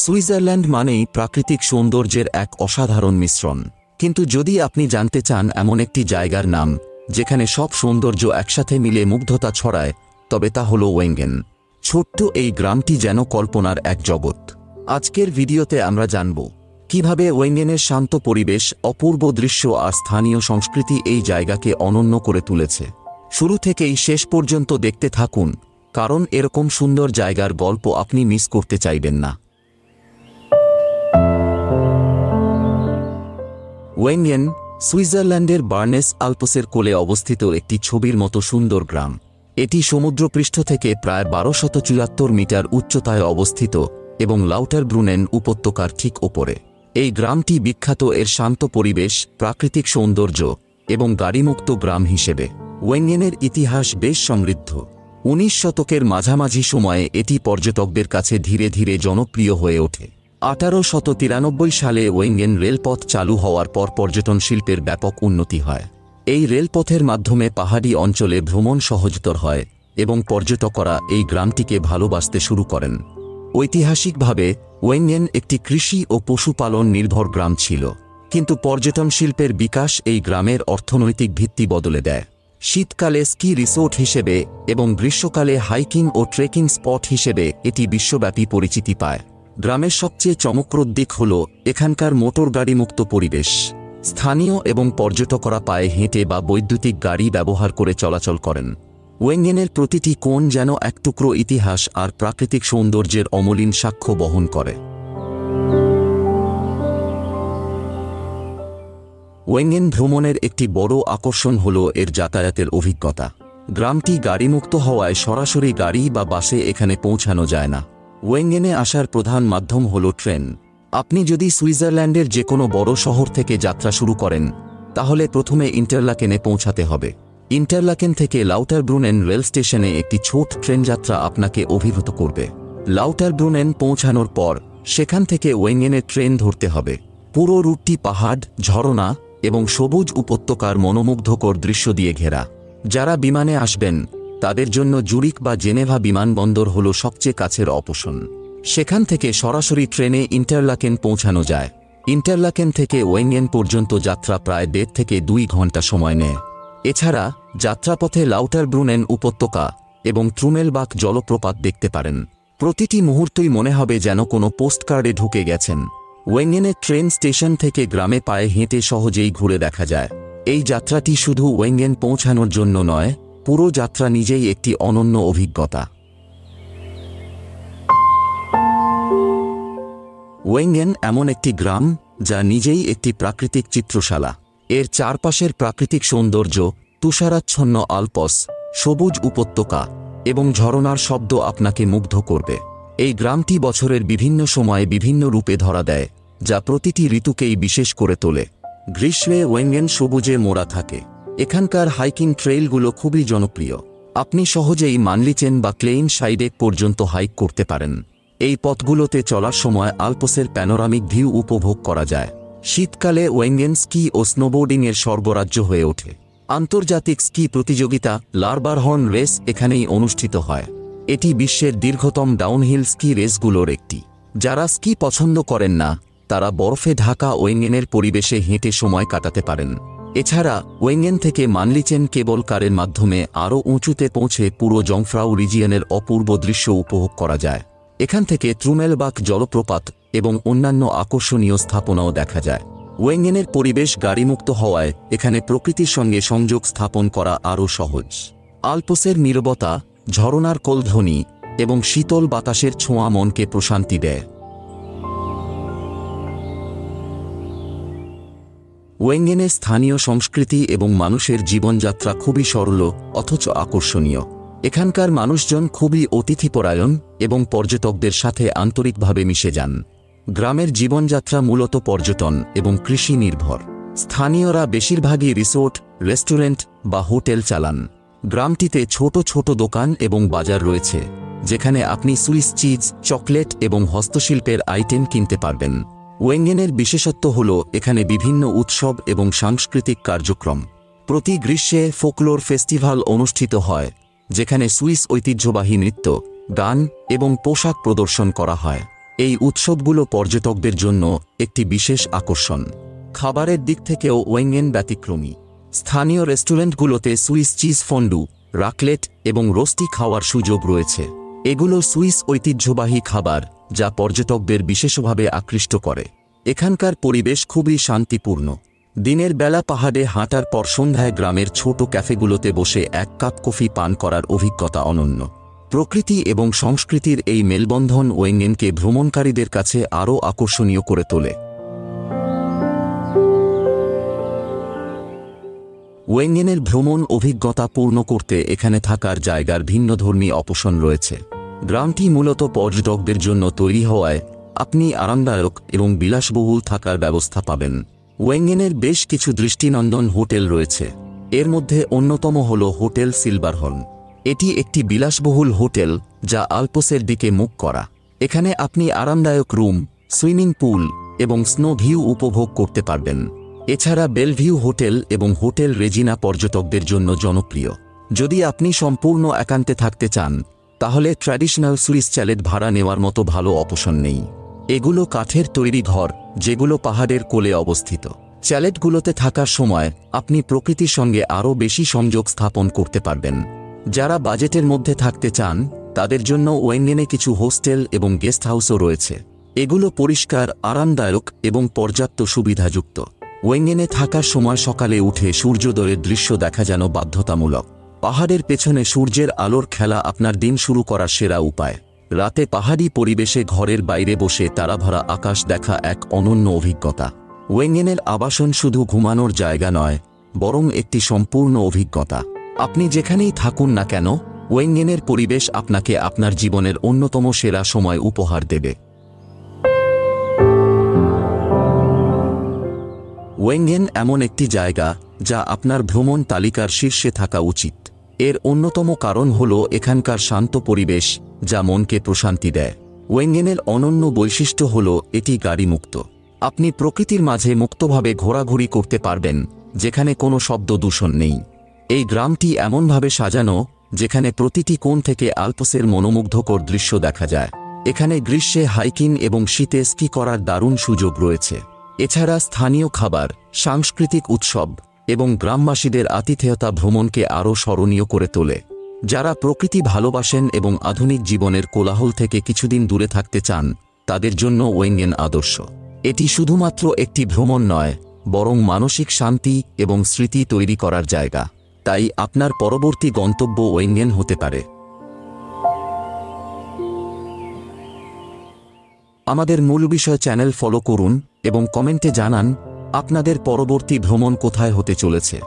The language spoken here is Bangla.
সুইজারল্যান্ড মানেই প্রাকৃতিক সৌন্দর্যের এক অসাধারণ মিশ্রণ। কিন্তু যদি আপনি জানতে চান এমন একটি জায়গার নাম যেখানে সব সৌন্দর্য একসাথে মিলে মুগ্ধতা ছড়ায়, তবে তা হল ওয়েঙ্গেন। ছোট্ট এই গ্রামটি যেন কল্পনার এক জগৎ। আজকের ভিডিওতে আমরা জানব কিভাবে ওয়েঙ্গেনের শান্ত পরিবেশ, অপূর্ব দৃশ্য আর স্থানীয় সংস্কৃতি এই জায়গাকে অনন্য করে তুলেছে। শুরু থেকেই শেষ পর্যন্ত দেখতে থাকুন, কারণ এরকম সুন্দর জায়গার গল্প আপনি মিস করতে চাইবেন না। ওয়েঙ্গেন সুইজারল্যান্ডের বার্নেস আল্পসের কোলে অবস্থিত একটি ছবির মতো সুন্দর গ্রাম। এটি সমুদ্রপৃষ্ঠ থেকে প্রায় 1274 মিটার উচ্চতায় অবস্থিত এবং লাউটারব্রুনেন উপত্যকার ঠিক ওপরে। এই গ্রামটি বিখ্যাত এর শান্ত পরিবেশ, প্রাকৃতিক সৌন্দর্য এবং গাড়িমুক্ত গ্রাম হিসেবে। ওয়েঙ্গেনের ইতিহাস বেশ সমৃদ্ধ। 19 শতকের মাঝামাঝি সময়ে এটি পর্যটকদের কাছে ধীরে ধীরে জনপ্রিয় হয়ে ওঠে। 1893 সালে ওয়েঙ্গেন রেলপথ চালু হওয়ার পর পর্যটন শিল্পের ব্যাপক উন্নতি হয়। এই রেলপথের মাধ্যমে পাহাড়ি অঞ্চলে ভ্রমণ সহজতর হয় এবং পর্যটকরা এই গ্রামটিকে ভালোবাসতে শুরু করেন। ঐতিহাসিকভাবে ওয়েঙ্গেন একটি কৃষি ও পশুপালন নির্ভর গ্রাম ছিল, কিন্তু পর্যটন শিল্পের বিকাশ এই গ্রামের অর্থনৈতিক ভিত্তি বদলে দেয়। শীতকালে স্কি রিসোর্ট হিসেবে এবং গ্রীষ্মকালে হাইকিং ও ট্রেকিং স্পট হিসেবে এটি বিশ্বব্যাপী পরিচিতি পায়। গ্রামের সবচেয়ে চমকপ্রদ দিক হল এখানকার মোটর গাড়ি মুক্ত পরিবেশ। স্থানীয় এবং পর্যটকরা পায়ে হেঁটে বা বৈদ্যুতিক গাড়ি ব্যবহার করে চলাচল করেন। ওয়েঙ্গেনের প্রতিটি কোণ যেন এক টুকরো ইতিহাস আর প্রাকৃতিক সৌন্দর্যের অমলিন সাক্ষ্য বহন করে। ওয়েঙ্গেন ভ্রমণের একটি বড় আকর্ষণ হল এর যাতায়াতের অভিজ্ঞতা। গ্রামটি গাড়িমুক্ত হওয়ায় সরাসরি গাড়ি বা বাসে এখানে পৌঁছানো যায় না। ওয়েঙ্গেনে আসার প্রধান মাধ্যম হল ট্রেন। আপনি যদি সুইজারল্যান্ডের যে কোনো বড় শহর থেকে যাত্রা শুরু করেন, তাহলে প্রথমে ইন্টারলাকেনে পৌঁছাতে হবে। ইন্টারলাকেন থেকে লাউটারব্রুনেন রেল স্টেশনে একটি ছোট ট্রেন যাত্রা আপনাকে অভিভূত করবে। লাউটারব্রুনেন পৌঁছানোর পর সেখান থেকে ওয়েঙ্গেনের ট্রেন ধরতে হবে। পুরো রুটটি পাহাড়, ঝরনা এবং সবুজ উপত্যকার মনোমুগ্ধকর দৃশ্য দিয়ে ঘেরা। যারা বিমানে আসবেন তাদের জন্য জুরিক বা জেনেভা বিমানবন্দর হল সবচেয়ে কাছের অপশন। সেখান থেকে সরাসরি ট্রেনে ইন্টারলাকেন পৌঁছানো যায়। ইন্টারলাকেন থেকে ওয়েঙ্গেন পর্যন্ত যাত্রা প্রায় 1.5 থেকে 2 ঘন্টা সময় নেয়। এছাড়া যাত্রাপথে লাউটারব্রুনেন উপত্যকা এবং ট্রুমেলবাক জলপ্রপাত দেখতে পারেন। প্রতিটি মুহূর্তই মনে হবে যেন কোনো পোস্টকার্ডে ঢুকে গেছেন। ওয়েঙ্গেনের ট্রেন স্টেশন থেকে গ্রামে পায়ে হেঁটে সহজেই ঘুরে দেখা যায়। এই যাত্রাটি শুধু ওয়েঙ্গেন পৌঁছানোর জন্য নয়, পুরো যাত্রা নিজেই একটি অনন্য অভিজ্ঞতা। ওয়েঙ্গেন এমন একটি গ্রাম যা নিজেই একটি প্রাকৃতিক চিত্রশালা। এর চারপাশের প্রাকৃতিক সৌন্দর্য, তুষারাচ্ছন্ন আল্পস, সবুজ উপত্যকা এবং ঝরনার শব্দ আপনাকে মুগ্ধ করবে। এই গ্রামটি বছরের বিভিন্ন সময়ে বিভিন্ন রূপে ধরা দেয়, যা প্রতিটি ঋতুকেই বিশেষ করে তোলে। গ্রীষ্মে ওয়েঙ্গেন সবুজে মোড়া থাকে। এখানকার হাইকিং ট্রেইলগুলো খুবই জনপ্রিয়। আপনি সহজেই মানলিচেন বা ক্লেইন সাইডেক পর্যন্ত হাইক করতে পারেন। এই পথগুলোতে চলার সময় আল্পসের প্যানোরামিক ভিউ উপভোগ করা যায়। শীতকালে ওয়েঙ্গেন স্কি ও স্নোবোর্ডিংয়ের স্বর্গরাজ্য হয়ে ওঠে। আন্তর্জাতিক স্কি প্রতিযোগিতা লারবারহর্ন রেস এখানেই অনুষ্ঠিত হয়। এটি বিশ্বের দীর্ঘতম ডাউনহিল স্কি রেসগুলোর একটি। যারা স্কি পছন্দ করেন না, তারা বরফে ঢাকা ওয়েঙ্গেনের পরিবেশে হেঁটে সময় কাটাতে পারেন। এছাড়া ওয়েঙ্গেন থেকে মানলিচেন কেবল কারের মাধ্যমে আরও উঁচুতে পৌঁছে পুরো জংফ্রাউ রিজিয়নের অপূর্ব দৃশ্য উপভোগ করা যায়। এখান থেকে ট্রুমেলবাক জলপ্রপাত এবং অন্যান্য আকর্ষণীয় স্থাপনাও দেখা যায়। ওয়েঙ্গেনের পরিবেশ গাড়িমুক্ত হওয়ায় এখানে প্রকৃতির সঙ্গে সংযোগ স্থাপন করা আরও সহজ। আল্পসের নীরবতা, ঝরনার কোলধ্বনি এবং শীতল বাতাসের ছোঁয়া মনকে প্রশান্তি দেয়। ওয়েঙ্গেনের স্থানীয় সংস্কৃতি এবং মানুষের জীবনযাত্রা খুবই সরল অথচ আকর্ষণীয়। এখানকার মানুষজন খুবই অতিথিপরায়ণ এবং পর্যটকদের সাথে আন্তরিকভাবে মিশে যান। গ্রামের জীবনযাত্রা মূলত পর্যটন এবং কৃষি নির্ভর। স্থানীয়রা বেশিরভাগই রিসোর্ট, রেস্টুরেন্ট বা হোটেল চালান। গ্রামটিতে ছোট ছোট দোকান এবং বাজার রয়েছে, যেখানে আপনি সুইস চিজ, চকলেট এবং হস্তশিল্পের আইটেম কিনতে পারবেন। ওয়েঙ্গেনের বিশেষত্ব হল এখানে বিভিন্ন উৎসব এবং সাংস্কৃতিক কার্যক্রম। প্রতি গ্রীষ্মে ফোকলোর ফেস্টিভ্যাল অনুষ্ঠিত হয়, যেখানে সুইস ঐতিহ্যবাহী নৃত্য, গান এবং পোশাক প্রদর্শন করা হয়। এই উৎসবগুলো পর্যটকদের জন্য একটি বিশেষ আকর্ষণ। খাবারের দিক থেকেও ওয়েঙ্গেন ব্যতিক্রমী। স্থানীয় রেস্টুরেন্টগুলোতে সুইস চিজ ফন্ডু, রাকলেট এবং রোস্টি খাওয়ার সুযোগ রয়েছে। এগুলো সুইস ঐতিহ্যবাহী খাবার যা পর্যটকদের বিশেষভাবে আকৃষ্ট করে। এখানকার পরিবেশ খুবই শান্তিপূর্ণ। দিনের বেলা পাহাড়ে হাঁটার পর সন্ধ্যায় গ্রামের ছোট ক্যাফেগুলোতে বসে এক কাপ কফি পান করার অভিজ্ঞতা অনন্য। প্রকৃতি এবং সংস্কৃতির এই মেলবন্ধন ওয়েঙ্গেনকে ভ্রমণকারীদের কাছে আরও আকর্ষণীয় করে তোলে। ওয়েঙ্গেনের ভ্রমণ অভিজ্ঞতা পূর্ণ করতে এখানে থাকার জায়গার ভিন্নধর্মী অপশন রয়েছে। গ্রামটি মূলত পর্যটকদের জন্য তৈরি হওয়ায় আপনি আরামদায়ক এবং বিলাসবহুল থাকার ব্যবস্থা পাবেন। ওয়েঙ্গেনের বেশ কিছু দৃষ্টিনন্দন হোটেল রয়েছে। এর মধ্যে অন্যতম হল হোটেল সিলভারহর্ন। এটি একটি বিলাসবহুল হোটেল যা আল্পসের দিকে মুখ করা। এখানে আপনি আরামদায়ক রুম, সুইমিং পুল এবং স্নো ভিউ উপভোগ করতে পারবেন। এছাড়া বেলভিউ হোটেল এবং হোটেল রেজিনা পর্যটকদের জন্য জনপ্রিয়। যদি আপনি সম্পূর্ণ একান্তে থাকতে চান তাহলে ট্র্যাডিশনাল সুইস চ্যালেট ভাড়া নেওয়ার মতো ভালো অপশন নেই। এগুলো কাঠের তৈরি ঘর যেগুলো পাহাড়ের কোলে অবস্থিত। চ্যালেটগুলোতে থাকার সময় আপনি প্রকৃতির সঙ্গে আরও বেশি সংযোগ স্থাপন করতে পারবেন। যারা বাজেটের মধ্যে থাকতে চান তাদের জন্য ওয়েঙ্গেনে কিছু হোস্টেল এবং গেস্ট হাউসও রয়েছে। এগুলো পরিষ্কার, আরামদায়ক এবং পর্যাপ্ত সুবিধাযুক্ত। ওয়েঙ্গেনে থাকার সময় সকালে উঠে সূর্যোদয়ের দৃশ্য দেখা যেন বাধ্যতামূলক। পাহাড়ের পেছনে সূর্যের আলোর খেলা আপনার দিন শুরু করার সেরা উপায়। রাতে পাহাড়ি পরিবেশে ঘরের বাইরে বসে তারাভরা আকাশ দেখা এক অনন্য অভিজ্ঞতা। ওয়েঙ্গেনের আবাসন শুধু ঘুমানোর জায়গা নয়, বরং একটি সম্পূর্ণ অভিজ্ঞতা। আপনি যেখানেই থাকুন না কেন, ওয়েঙ্গেনের পরিবেশ আপনাকে আপনার জীবনের অন্যতম সেরা সময় উপহার দেবে। ওয়েঙ্গেন এমন একটি জায়গা যা আপনার ভ্রমণ তালিকার শীর্ষে থাকা উচিত। এর অন্যতম কারণ হল এখানকার শান্ত পরিবেশ যা মনকে প্রশান্তি দেয়। ওয়েঙ্গেনের অনন্য বৈশিষ্ট্য হল এটি গাড়িমুক্ত। আপনি প্রকৃতির মাঝে মুক্তভাবে ঘোরাঘুরি করতে পারবেন যেখানে কোনো শব্দ দূষণ নেই। এই গ্রামটি এমনভাবে সাজানো যেখানে প্রতিটি কোণ থেকে আল্পসের মনোমুগ্ধকর দৃশ্য দেখা যায়। এখানে গ্রীষ্মে হাইকিং এবং শীতে স্কি করার দারুণ সুযোগ রয়েছে। এছাড়া স্থানীয় খাবার, সাংস্কৃতিক উৎসব এবং গ্রামবাসীদের আতিথেয়তা ভ্রমণকে আরও স্মরণীয় করে তোলে। যারা প্রকৃতি ভালোবাসেন এবং আধুনিক জীবনের কোলাহল থেকে কিছুদিন দূরে থাকতে চান তাদের জন্য ওয়েঙ্গেন আদর্শ। এটি শুধুমাত্র একটি ভ্রমণ নয়, বরং মানসিক শান্তি এবং স্মৃতি তৈরি করার জায়গা। তাই আপনার পরবর্তী গন্তব্য ওয়েঙ্গেন হতে পারে। আমাদের মূল বিষয় চ্যানেল ফলো করুন এবং কমেন্টে জানান আপনাদের পরবর্তী ভ্রমণ কোথায় হতে চলেছে।